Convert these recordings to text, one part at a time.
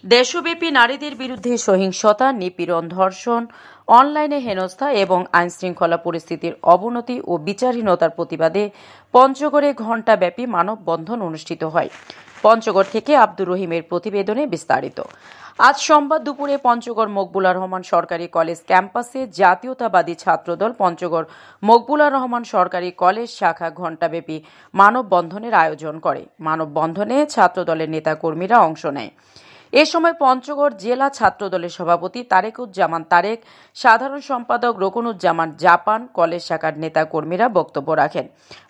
দেশব্যাপী নারীদের বিরুদ্ধে সহিংসতা, নিপীড়ন, ধর্ষণ, অনলাইনে হেনস্থা এবং আইনশৃঙ্খলা পরিস্থিতির অবনতি ও বিচারহীনতার প্রতিবাদে পঞ্চগড়ে ঘণ্টাব্যাপী মানববন্ধন অনুষ্ঠিত হয়। পঞ্চগড় থেকে আব্দুর রহিমের প্রতিবেদনে বিস্তারিত। আজ সোমবার দুপুরে পঞ্চগড় মকবুলার রহমান সরকারি কলেজ ক্যাম্পাসে জাতীয়তাবাদী ছাত্রদল পঞ্চগড় মকবুলার রহমান সরকারি কলেজ শাখা ঘণ্টাব্যাপী মানববন্ধনের আয়োজন করে। মানববন্ধনে ছাত্রদলের নেতাকর্মীরা অংশ নেয়। এ সময় পঞ্চগড় জেলা ছাত্রদলের সভাপতি তারেকুজ্জামান তারেক, সাধারণ সম্পাদক রোকনুজ্জামান জাপান, কলেজ শাখার নেতাকর্মীরা বক্তব্য রাখেন।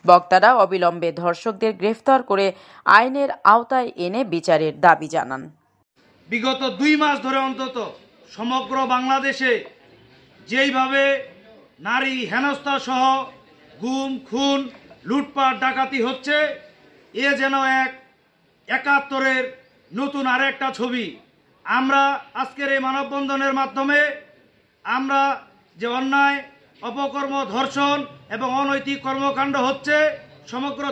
বক্তারা অবিলম্বে ধর্ষকদের গ্রেফতার করে আইনের আওতায় এনে বিচারের দাবি জানান। বিগত 2 মাস ধরে অন্তত সমগ্র বাংলাদেশে যেইভাবে নারী হেনস্থা সহ গুম, খুন, লুটপাট, ডাকাতি হচ্ছে, এ যেন এক 71-এর নতুন আরেকটা ছবি। আমরা আজকের এই মানববন্ধনের মাধ্যমে আমরা যে অন্যায়, অপকর্ম, ধর্ষণ এবং অনৈতিক কর্মকাণ্ড হচ্ছে সমগ্র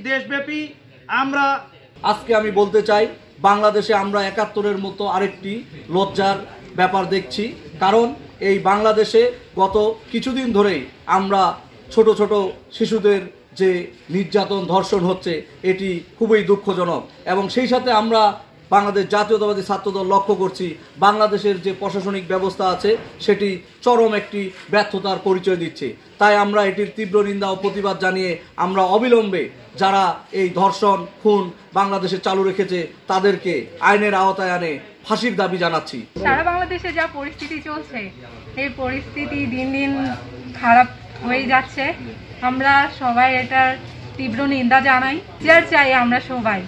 দেশব্যাপী আমরা আজকে আমি বলতে চাই, বাংলাদেশে আমরা 71-এর মতো আরেকটি লজ্জার ব্যাপার দেখছি। কারণ এই বাংলাদেশে গত কিছুদিন ধরেই আমরা ছোট ছোট শিশুদের যে নির্যাতন, ধর্ষণ হচ্ছে, এটি খুবই দুঃখজনক। এবং সেই সাথে আমরা বাংলাদেশ জাতীয়তাবাদী ছাত্রদল লক্ষ্য করছি, বাংলাদেশের যে প্রশাসনিক ব্যবস্থা আছে সেটি চরম একটি ব্যর্থতার পরিচয় দিচ্ছে। তাই আমরা এটির তীব্র নিন্দা ও প্রতিবাদ জানিয়ে আমরা অবিলম্বে যারা এই ধর্ষণ, খুন বাংলাদেশে চালু রেখেছে তাদেরকে আইনের আওতায় আনে ফাঁসির দাবি জানাচ্ছি। সারা বাংলাদেশে যা পরিস্থিতি চলছে, এই পরিস্থিতি দিন দিন খারাপ হয়ে যাচ্ছে। আমরা সবাই এটার তীব্র নিন্দা জানাই। বিচার চাই আমরা সবাই।